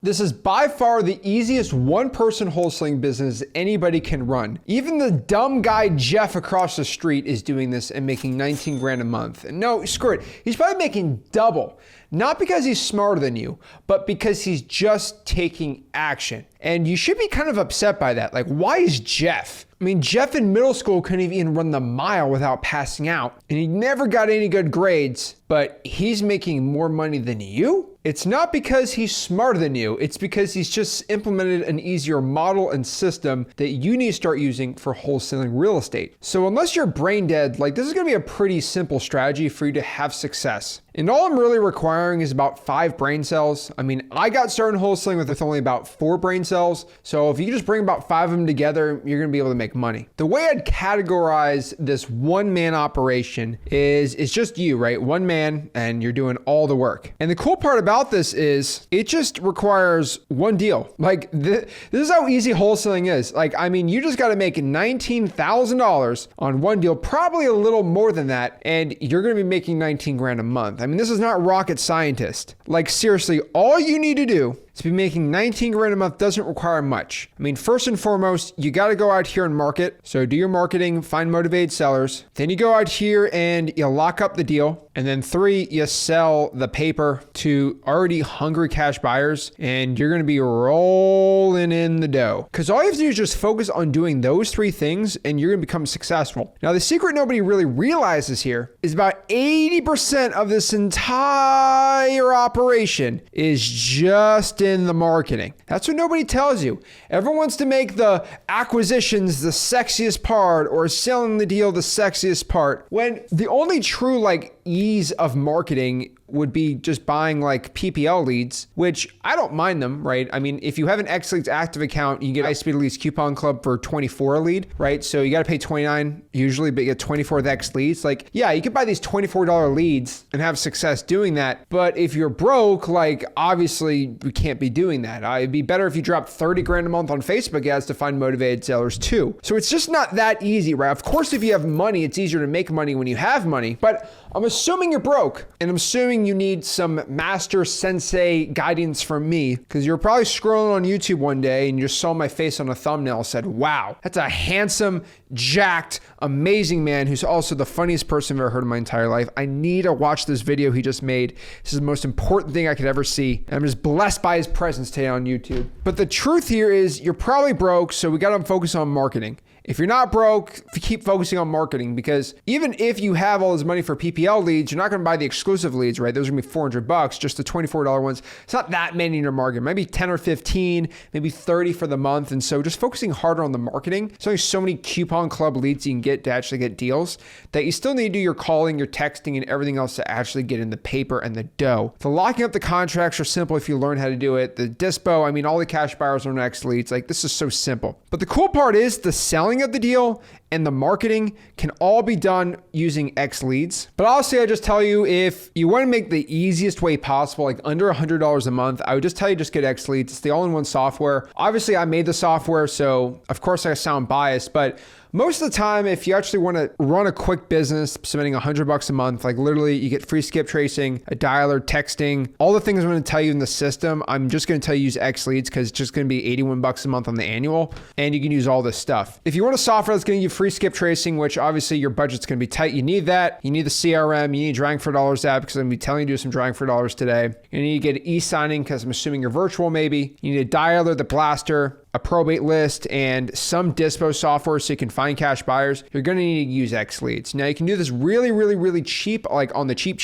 This is by far the easiest one-person wholesaling business anybody can run. Even the dumb guy Jeff across the street is doing this and making 19 grand a month. And no, screw it. He's probably making double. Not because he's smarter than you, but because he's just taking action. And you should be kind of upset by that. Like, why is Jeff? I mean, Jeff in middle school couldn't even run the mile without passing out. And he never got any good grades, but he's making more money than you? It's not because he's smarter than you. It's because he's just implemented an easier model and system that you need to start using for wholesaling real estate. So unless you're brain dead, like this is gonna be a pretty simple strategy for you to have success. And all I'm really requiring is about 5 brain cells. I mean, I got started wholesaling with only about 4 brain cells. So if you just bring about 5 of them together, you're gonna be able to make money. The way I'd categorize this one-man operation is it's just you, right? One man, and you're doing all the work. And the cool part about this is it just requires one deal. Like this is how easy wholesaling is. Like, I mean, you just got to make $19,000 on one deal, probably a little more than that. And you're going to be making 19 grand a month. I mean, this is not rocket scientist. Like seriously, all you need to do to be making 19 grand a month doesn't require much. I mean, first and foremost, you got to go out here and market. So do your marketing, find motivated sellers. Then you go out here and you lock up the deal. And then 3, you sell the paper to already hungry cash buyers, and you're going to be rolling in the dough. Because all you have to do is just focus on doing those 3 things and you're going to become successful. Now, the secret nobody really realizes here is about 80% of this entire operation is just in the marketing. That's what nobody tells you. Everyone wants to make the acquisitions the sexiest part or selling the deal the sexiest part, when the only true ease of marketing would be just buying like PPL leads, which I don't mind them, right? I mean, if you have an X Leads active account, you can get High Speed Leads coupon club for 24 a lead, right? So you got to pay 29 usually, but you get 24 with X leads. Like, yeah, you could buy these $24 leads and have success doing that. But if you're broke, like obviously we can't be doing that. It'd be better if you dropped 30 grand a month on Facebook ads to find motivated sellers too. So it's just not that easy, right? Of course, if you have money, it's easier to make money when you have money, but I'm assuming you're broke, and I'm assuming you need some master sensei guidance from me, because you're probably scrolling on YouTube one day and you just saw my face on a thumbnail and said, wow, that's a handsome, jacked, amazing man who's also the funniest person I've ever heard in my entire life. I need to watch this video he just made. This is the most important thing I could ever see. And I'm just blessed by his presence today on YouTube. But the truth here is you're probably broke, so we got to focus on marketing. If you're not broke, keep focusing on marketing, because even if you have all this money for PPL leads, you're not going to buy the exclusive leads, right? Those are going to be $400, just the $24 ones. It's not that many in your market, maybe 10 or 15, maybe 30 for the month. And so just focusing harder on the marketing. There's only so many coupon club leads you can get to actually get deals that you still need to do your calling, your texting, and everything else to actually get in the paper and the dough. The locking up the contracts are simple if you learn how to do it. The dispo, I mean, all the cash buyers are X leads. Like, this is so simple. But the cool part is the selling of the deal and the marketing can all be done using X leads. But honestly, I just tell you, if you want to make the easiest way possible, like under $100 a month, I would just tell you, just get X leads. It's the all-in-one software. Obviously, I made the software, so of course I sound biased, but most of the time, if you actually want to run a quick business, spending $100 a month, like literally you get free skip tracing, a dialer, texting, all the things I'm going to tell you in the system, I'm just going to tell you use X leads because it's just going to be $81 a month on the annual, and you can use all this stuff. If you want a software that's going to give you free skip tracing, which obviously your budget's going to be tight, you need that. You need the CRM, you need Drawing for Dollars app, because I'm going to be telling you to do some Drawing for Dollars today. You need to get e-signing because I'm assuming you're virtual maybe. You need a dialer, the blaster, a probate list, and some dispo software so you can find cash buyers. You're going to need to use X leads. Now you can do this really, really, really cheap, like on the cheap.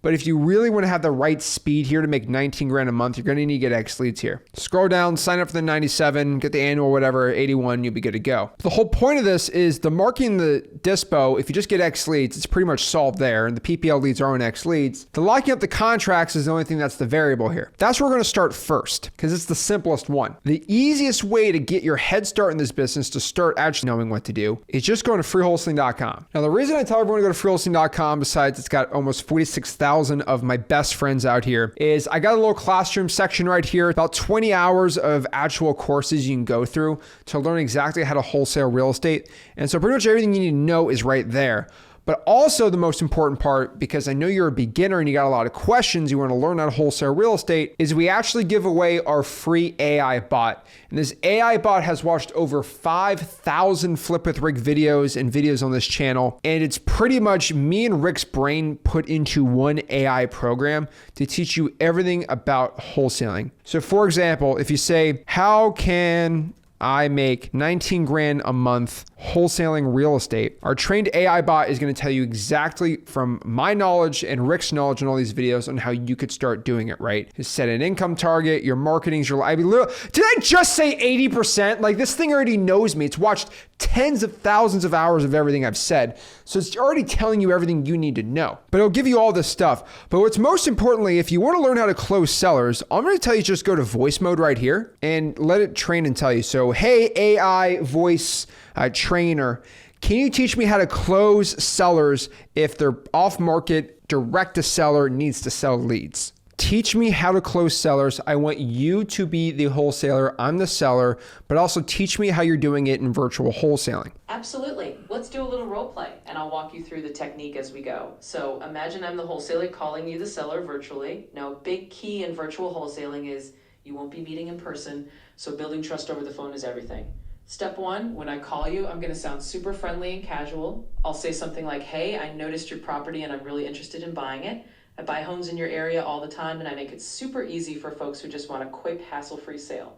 But if you really want to have the right speed here to make 19 grand a month, you're going to need to get X leads here. Scroll down, sign up for the 97, get the annual, whatever, 81, you'll be good to go. The whole point of this is the marketing, the dispo, if you just get X leads, it's pretty much solved there. And the PPL leads are on X leads. The locking up the contracts is the only thing that's the variable here. That's where we're going to start first, because it's the simplest one. The easiest way to get your head start in this business, to start actually knowing what to do, is just going to freewholesaling.com. Now, the reason I tell everyone to go to freewholesaling.com, besides it's got almost 46,000 of my best friends out here, is I got a little classroom section right here, about 20 hours of actual courses you can go through to learn exactly how to wholesale real estate. And so pretty much everything you need to know is right there. But also the most important part, because I know you're a beginner and you got a lot of questions, you want to learn how to wholesale real estate, is we actually give away our free AI bot. And this AI bot has watched over 5,000 Flip with Rick videos and videos on this channel. And it's pretty much me and Rick's brain put into one AI program to teach you everything about wholesaling. So for example, if you say, how can I make 19 grand a month wholesaling real estate, our trained AI bot is going to tell you exactly from my knowledge and Rick's knowledge in all these videos on how you could start doing it, right? You set an income target, your marketing's your, I mean, did I just say 80%? Like this thing already knows me. It's watched tens of thousands of hours of everything I've said. So it's already telling you everything you need to know, but it'll give you all this stuff. But what's most importantly, if you want to learn how to close sellers, I'm going to tell you just go to voice mode right here and let it train and tell you. So, hey, AI voice trainer, can you teach me how to close sellers if they're off market, direct to seller, needs to sell leads? Teach me how to close sellers. I want you to be the wholesaler. I'm the seller, but also teach me how you're doing it in virtual wholesaling. Absolutely. Let's do a little role play and I'll walk you through the technique as we go. So imagine I'm the wholesaler calling you the seller virtually. Now, a big key in virtual wholesaling is you won't be meeting in person. So building trust over the phone is everything. Step one, when I call you, I'm going to sound super friendly and casual. I'll say something like, hey, I noticed your property and I'm really interested in buying it. I buy homes in your area all the time and I make it super easy for folks who just want a quick, hassle-free sale.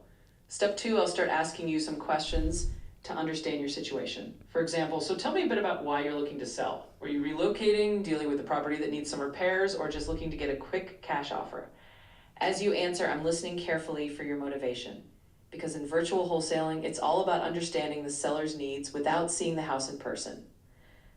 Step two, I'll start asking you some questions to understand your situation. For example, so tell me a bit about why you're looking to sell. Were you relocating, dealing with a property that needs some repairs, or just looking to get a quick cash offer? As you answer, I'm listening carefully for your motivation. Because in virtual wholesaling, it's all about understanding the seller's needs without seeing the house in person.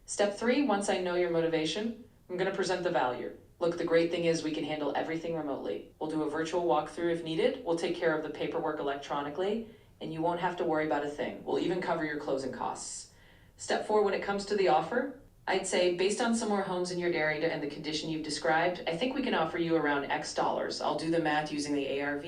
Step three, once I know your motivation, I'm going to present the value. Look, the great thing is we can handle everything remotely. We'll do a virtual walkthrough if needed. We'll take care of the paperwork electronically, and you won't have to worry about a thing. We'll even cover your closing costs. Step four, when it comes to the offer, I'd say based on some more homes in your area and the condition you've described, I think we can offer you around X dollars. I'll do the math using the ARV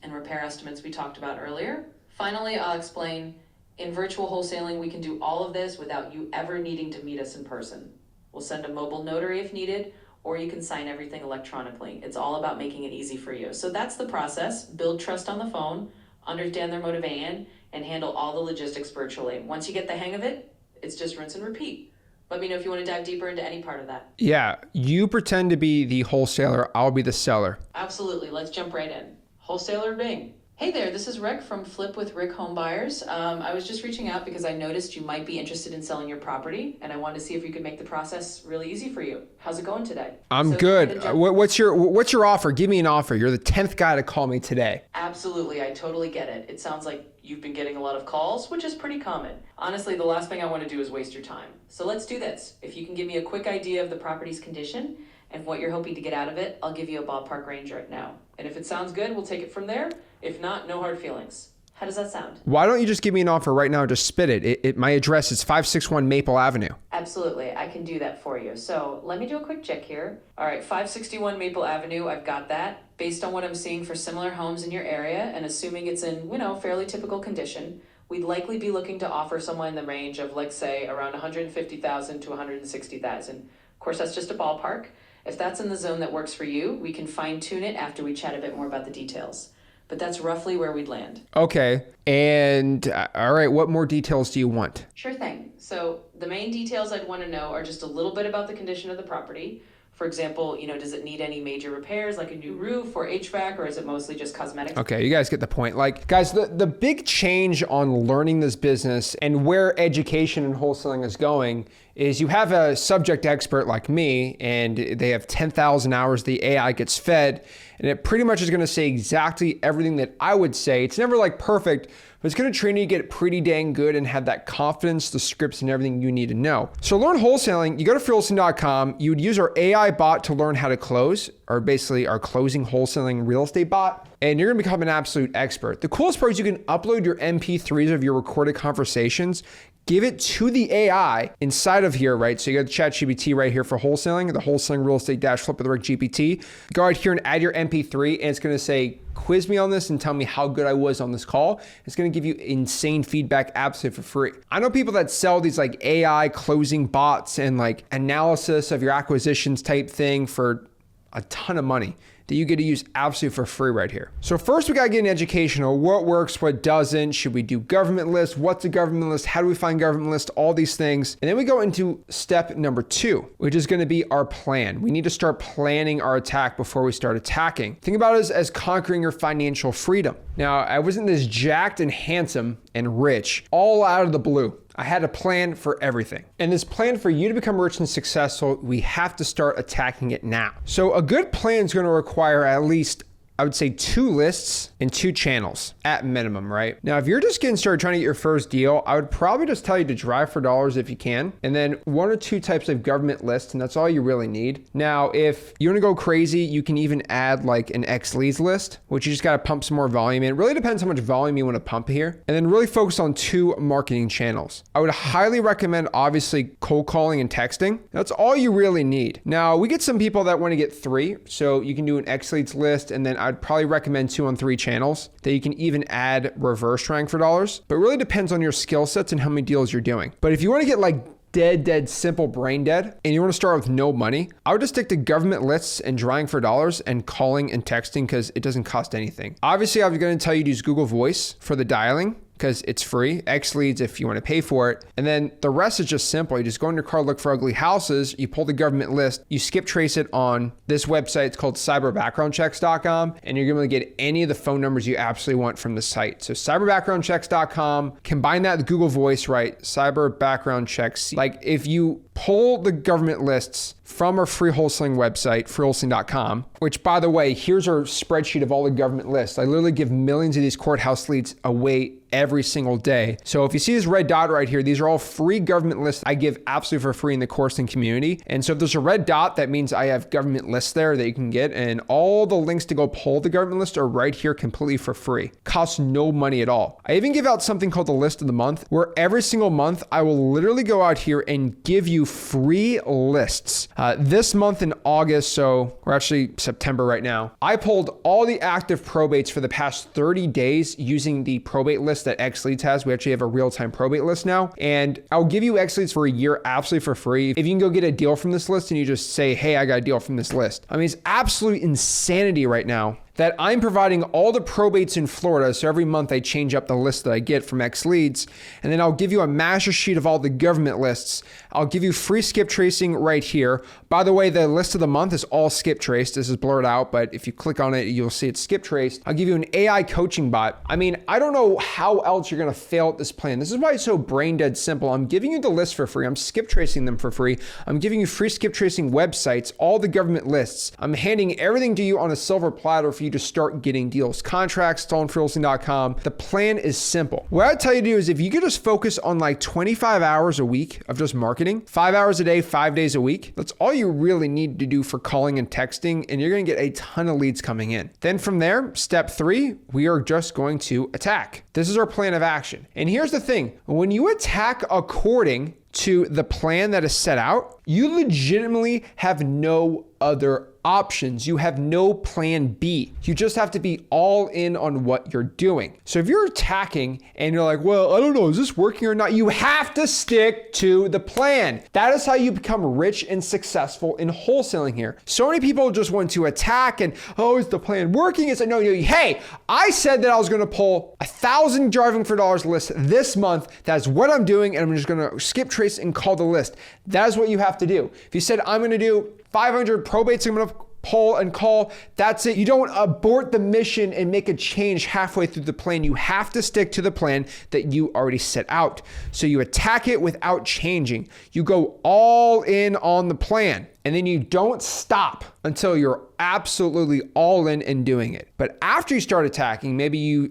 and repair estimates we talked about earlier. Finally, I'll explain, in virtual wholesaling, we can do all of this without you ever needing to meet us in person. We'll send a mobile notary if needed, or you can sign everything electronically. It's all about making it easy for you. So that's the process. Build trust on the phone, understand their motivation, and handle all the logistics virtually. Once you get the hang of it, it's just rinse and repeat. Let me know if you want to dive deeper into any part of that. Yeah, you pretend to be the wholesaler, I'll be the seller. Absolutely, let's jump right in. Wholesaler Bing. Hey there, this is Rick from Flip with Rick Home Buyers. I was just reaching out because I noticed you might be interested in selling your property, and I wanted to see if you could make the process really easy for you. How's it going today? I'm good. What's your offer? Give me an offer. You're the 10th guy to call me today. Absolutely, I totally get it. It sounds like you've been getting a lot of calls, which is pretty common. Honestly, the last thing I want to do is waste your time. So let's do this. If you can give me a quick idea of the property's condition and what you're hoping to get out of it, I'll give you a ballpark range right now. And if it sounds good, we'll take it from there. If not, no hard feelings. How does that sound? Why don't you just give me an offer right now? Just spit it. My address is 561 Maple Avenue. Absolutely, I can do that for you. So let me do a quick check here. All right, 561 Maple Avenue, I've got that. Based on what I'm seeing for similar homes in your area, and assuming it's in, fairly typical condition, we'd likely be looking to offer someone in the range of, let's say, around 150,000 to 160,000. Of course, that's just a ballpark. If that's in the zone that works for you, we can fine tune it after we chat a bit more about the details. But that's roughly where we'd land. Okay. And all right, what more details do you want? Sure thing. So the main details I'd want to know are just a little bit about the condition of the property. For example, does it need any major repairs like a new roof or HVAC, or is it mostly just cosmetic? Okay, you guys get the point. Like, guys, the big change on learning this business and where education and wholesaling is going is you have a subject expert like me, and they have 10,000 hours the AI gets fed, and it pretty much is going to say exactly everything that I would say. It's never like perfect, but it's going to train you to get pretty dang good and have that confidence, the scripts, and everything you need to know. So learn wholesaling. You go to freeholding.com. You would use our AI bot to learn how to close, or basically our closing wholesaling real estate bot, and you're going to become an absolute expert. The coolest part is you can upload your MP3s of your recorded conversations, give it to the AI inside of here, right? So you got the ChatGPT right here for wholesaling, the wholesaling real estate dash flip of the Rick GPT. Go right here and add your MP3, and it's going to say, quiz me on this and tell me how good I was on this call. It's going to give you insane feedback absolutely for free. I know people that sell these like AI closing bots and like analysis of your acquisitions type thing for a ton of money that you get to use absolutely for free right here. So first we got to get an education on what works, what doesn't. Should we do government list? What's a government list? How do we find government list? All these things. And then we go into step number 2, which is going to be our plan. We need to start planning our attack before we start attacking. Think about it as conquering your financial freedom. Now, I wasn't this jacked and handsome and rich all out of the blue. I had a plan for everything. And this plan for you to become rich and successful, we have to start attacking it now. So a good plan is going to require at least, I would say, 2 lists and 2 channels at minimum, right? Now, if you're just getting started trying to get your first deal, I would probably just tell you to drive for dollars if you can, and then 1 or 2 types of government lists, and that's all you really need. Now, if you want to go crazy, you can even add like an X leads list, which you just got to pump some more volume in. It really depends how much volume you want to pump here, and then really focus on 2 marketing channels. I would highly recommend, obviously, cold calling and texting. That's all you really need. Now, we get some people that want to get 3, so you can do an X leads list, and then I'd probably recommend 2 on 3 channels that you can even add reverse rank for dollars, but it really depends on your skill sets and how many deals you're doing. But if you want to get like dead simple brain dead and you want to start with no money, I would just stick to government lists and drawing for dollars and calling and texting because it doesn't cost anything. Obviously, I'm going to tell you to use Google Voice for the dialing because it's free. X leads if you want to pay for it. And then the rest is just simple. You just go in your car, look for ugly houses, you pull the government list, you skip trace it on this website. It's called cyberbackgroundchecks.com, and you're going to get any of the phone numbers you absolutely want from the site. So cyberbackgroundchecks.com, combine that with Google Voice, right? Cyber background checks. Like if you pull the government lists from our free wholesaling website, freewholesaling.com, which by the way, here's our spreadsheet of all the government lists. I literally give millions of these courthouse leads away every single day. So if you see this red dot right here, these are all free government lists I give absolutely for free in the course and community. And so if there's a red dot, that means I have government lists there that you can get. And all the links to go pull the government list are right here completely for free. Costs no money at all. I even give out something called the list of the month, where every single month I will literally go out here and give you free lists. This month in August, so we're actually September right now, I pulled all the active probates for the past 30 days using the probate list that X Leads has. We actually have a real-time probate list now, and I'll give you X Leads for a year absolutely for free. If you can go get a deal from this list and you just say, hey, I got a deal from this list. I mean, it's absolute insanity right now that I'm providing all the probates in Florida. So every month I change up the list that I get from X Leads, and then I'll give you a master sheet of all the government lists. I'll give you free skip tracing right here. By the way, the list of the month is all skip traced. This is blurred out, but if you click on it, you'll see it's skip traced. I'll give you an AI coaching bot. I mean, I don't know how else you're gonna fail at this plan. This is why it's so brain dead simple. I'm giving you the list for free. I'm skip tracing them for free. I'm giving you free skip tracing websites, all the government lists. I'm handing everything to you on a silver platter for you to start getting deals. Contracts, it's all on freewholesaling.com. The plan is simple. What I tell you to do is if you could just focus on like 25 hours a week of just marketing, 5 hours a day, 5 days a week, that's all you really need to do for calling and texting, and you're gonna get a ton of leads coming in. Then from there, step 3, we are just going to attack. This is our plan of action. And here's the thing, when you attack according to the plan that is set out, you legitimately have no other options. You have no plan B. You just have to be all in on what you're doing. So if you're attacking and you're like, well, I don't know, is this working or not? You have to stick to the plan. That is how you become rich and successful in wholesaling here. So many people just want to attack and, oh, is the plan working? It's like, no, hey, I said that I was going to pull 1,000 driving for dollars lists this month. That's what I'm doing. And I'm just going to skip trace and call the list. That is what you have to do. If you said, I'm going to do 500 probates, I'm going to pull and call, that's it. You don't abort the mission and make a change halfway through the plan. You have to stick to the plan that you already set out. So you attack it without changing. You go all in on the plan, and then you don't stop until you're absolutely all in and doing it. But after you start attacking,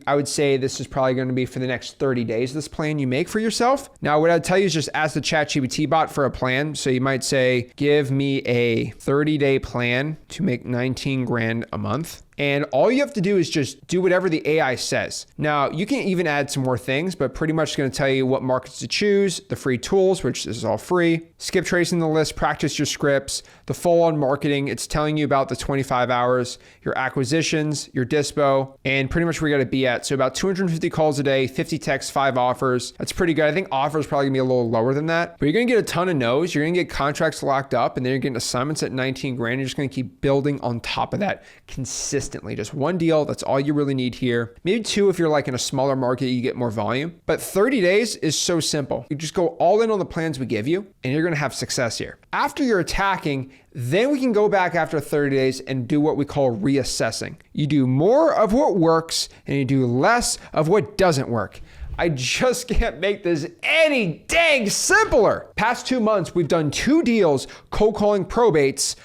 I would say this is probably going to be for the next 30 days, this plan you make for yourself. Now, what I'd tell you is just ask the ChatGPT bot for a plan. So you might say, give me a 30-day plan to make 19 grand a month. And all you have to do is just do whatever the AI says. Now, you can even add some more things, but pretty much going to tell you what markets to choose, the free tools, which is all free, skip tracing the list, practice your scripts, the full-on marketing. It's telling you about the 25 hours, your acquisitions, your dispo, and pretty much where you got to be at. So about 250 calls a day, 50 texts, 5 offers. That's pretty good. I think offers probably gonna be a little lower than that, but you're going to get a ton of no's. You're going to get contracts locked up, and then you're getting assignments at 19 grand. You're just going to keep building on top of that consistently. Just one deal. That's all you really need here. Maybe 2 if you're like in a smaller market, you get more volume. But 30 days is so simple. You just go all in on the plans we give you, and you're going to have success here. After you're attacking, then we can go back after 30 days and do what we call reassessing. You do more of what works and you do less of what doesn't work. I just can't make this any dang simpler. Past 2 months, we've done 2 deals, cold calling probates.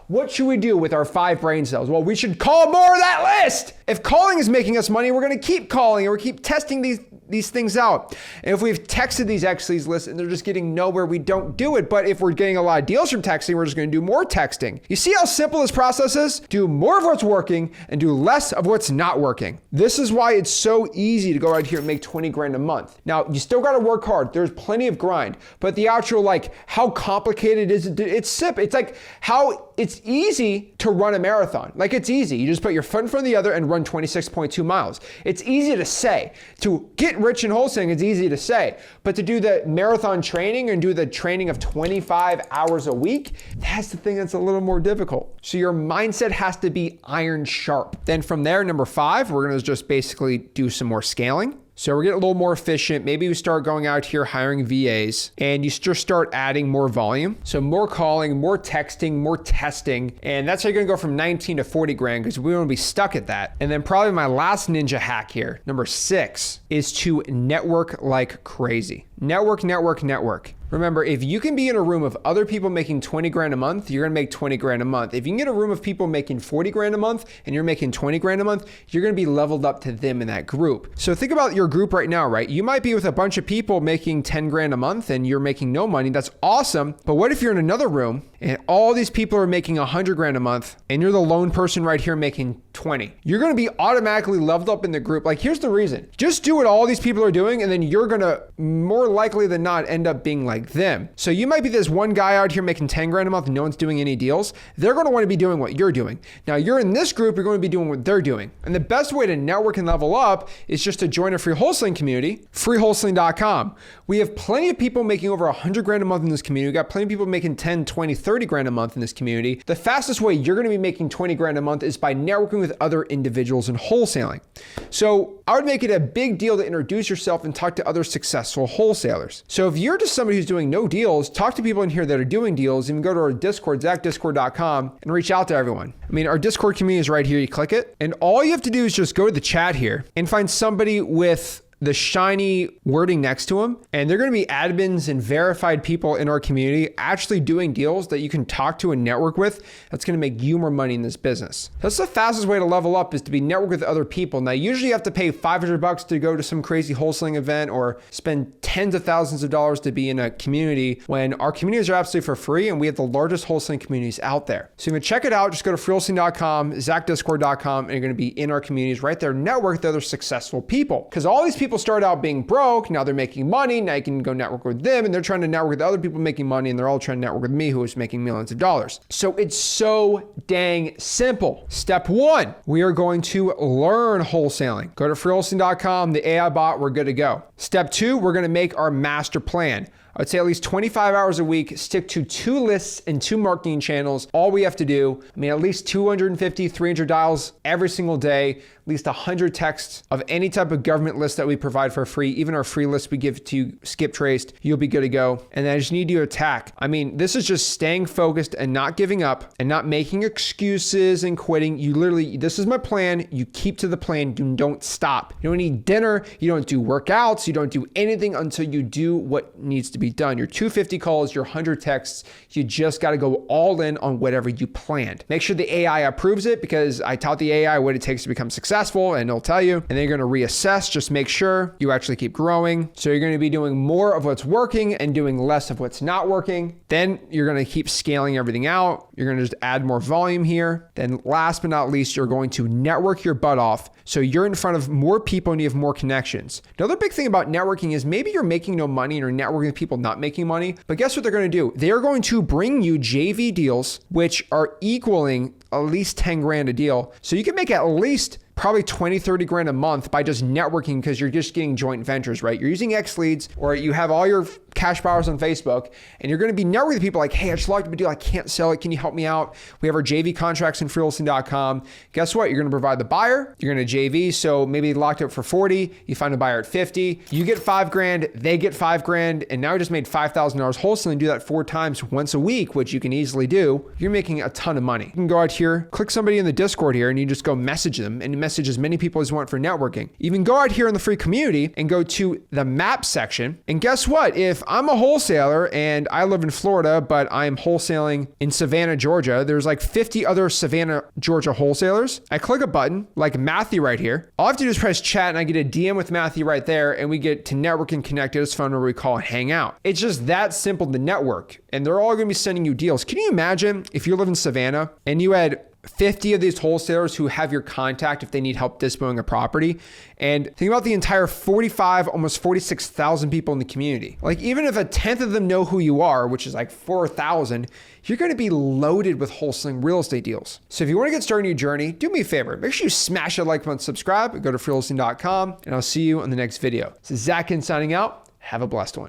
What should we do with our 5 brain cells? Well, we should call more of that list. If calling is making us money, we're going to keep calling and we keep testing these things out. And if we've texted these XLEs lists and they're just getting nowhere, we don't do it. But if we're getting a lot of deals from texting, we're just going to do more texting. You see how simple this process is? Do more of what's working and do less of what's not working. This is why it's so easy to go out here and make 20 grand a month. Now, you still got to work hard. There's plenty of grind, but the actual like how complicated is it? It's simple. It's like how it's easy to run a marathon. Like it's easy. You just put your foot in front of the other and run 26.2 miles. It's easy to say. To get rich in wholesaling, it's easy to say. But to do the marathon training and do the training of 25 hours a week, that's the thing that's a little more difficult. So your mindset has to be iron sharp. Then from there, number 5, we're going to just basically do some more scaling. So we're getting a little more efficient. Maybe we start going out here hiring VAs and you just start adding more volume. So more calling, more texting, more testing. And that's how you're gonna go from 19 to 40 grand because we wanna be stuck at that. And then probably my last ninja hack here, number 6, is to network like crazy. Network, network, network. Remember, if you can be in a room of other people making 20 grand a month, you're gonna make 20 grand a month. If you can get a room of people making 40 grand a month and you're making 20 grand a month, you're gonna be leveled up to them in that group. So think about your group right now, right? You might be with a bunch of people making 10 grand a month and you're making no money. That's awesome. But what if you're in another room and all these people are making 100 grand a month and you're the lone person right here making 20? You're gonna be automatically leveled up in the group. Like, here's the reason. Just do what all these people are doing and then you're gonna more likely than not end up being like them. So you might be this one guy out here making 10 grand a month and no one's doing any deals. They're going to want to be doing what you're doing. Now you're in this group, you're going to be doing what they're doing. And the best way to network and level up is just to join a free wholesaling community, freewholesaling.com. We have plenty of people making over 100 grand a month in this community. We've got plenty of people making 10, 20, 30 grand a month in this community. The fastest way you're going to be making 20 grand a month is by networking with other individuals in wholesaling. So I would make it a big deal to introduce yourself and talk to other successful wholesalers. So if you're just somebody who's doing no deals, talk to people in here that are doing deals. Even go to our Discord, ZachDiscord.com, and reach out to everyone. I mean, our Discord community is right here. You click it, and all you have to do is just go to the chat here and find somebody with the shiny wording next to them, and they're going to be admins and verified people in our community actually doing deals that you can talk to and network with. That's going to make you more money in this business. That's the fastest way to level up, is to be networked with other people. Now, usually you have to pay $500 to go to some crazy wholesaling event or spend tens of thousands of dollars to be in a community, when our communities are absolutely for free and we have the largest wholesaling communities out there. So you can check it out. Just go to freewholesaling.com, ZachDiscord.com, and you're going to be in our communities right there, network with other successful people. Because all these people start out being broke, now they're making money, now you can go network with them, and they're trying to network with other people making money, and they're all trying to network with me, who is making millions of dollars. So it's so dang simple. Step 1, we are going to learn wholesaling. Go to freewholesaling.com, the AI bot, we're good to go. Step 2, we're going to make our master plan. I would say at least 25 hours a week, stick to 2 lists and 2 marketing channels. All we have to do, at least 250, 300 dials every single day, at least 100 texts of any type of government list that we provide for free. Even our free list we give to you, skip traced, you'll be good to go. And then I just need you to attack. This is just staying focused and not giving up and not making excuses and quitting. You literally, this is my plan. You keep to the plan. You don't stop. You don't eat dinner. You don't do workouts. You don't do anything until you do what needs to be be done. Your 250 calls, your 100 texts, you just got to go all in on whatever you planned. Make sure the AI approves it, because I taught the AI what it takes to become successful, and it'll tell you. And then you're going to reassess. Just make sure you actually keep growing. So you're going to be doing more of what's working and doing less of what's not working. Then you're going to keep scaling everything out. You're going to just add more volume here. Then last but not least, you're going to network your butt off so you're in front of more people and you have more connections. Another big thing about networking is maybe you're making no money and you're networking with people not making money, but guess what they're going to do? They're going to bring you JV deals, which are equaling at least 10 grand a deal. So you can make at least probably 20, 30 grand a month by just networking, because you're just getting joint ventures, right? You're using X leads, or you have all your cash powers on Facebook, and you're going to be networking with people like, hey, I just locked up a deal. I can't sell it. Can you help me out? We have our JV contracts in freelisting.com. Guess what? You're going to provide the buyer. You're going to JV. So maybe locked up for 40. You find a buyer at 50. You get 5 grand. They get 5 grand. And now you just made $5,000 wholesaling. Do that 4 times once a week, which you can easily do. You're making a ton of money. You can go out here, click somebody in the Discord here, and you just go message them, and message as many people as you want for networking. You can go out here in the free community and go to the map section. And guess what? If I'm a wholesaler and I live in Florida, but I'm wholesaling in Savannah, Georgia, there's like 50 other Savannah, Georgia wholesalers. I click a button like Matthew right here. All I have to do is press chat, and I get a DM with Matthew right there, and we get to network and connect at his phone, where we call hang out. It's just that simple to network, and they're all going to be sending you deals. Can you imagine if you live in Savannah and you had 50 of these wholesalers who have your contact if they need help disposing a property? And think about the entire 45, almost 46,000 people in the community. Like, even if a 10th of them know who you are, which is like 4,000, you're going to be loaded with wholesaling real estate deals. So if you want to get started on your journey, do me a favor. Make sure you smash that like button, subscribe, go to freelisting.com, and I'll see you in the next video. This is Zach Ginn signing out. Have a blessed one.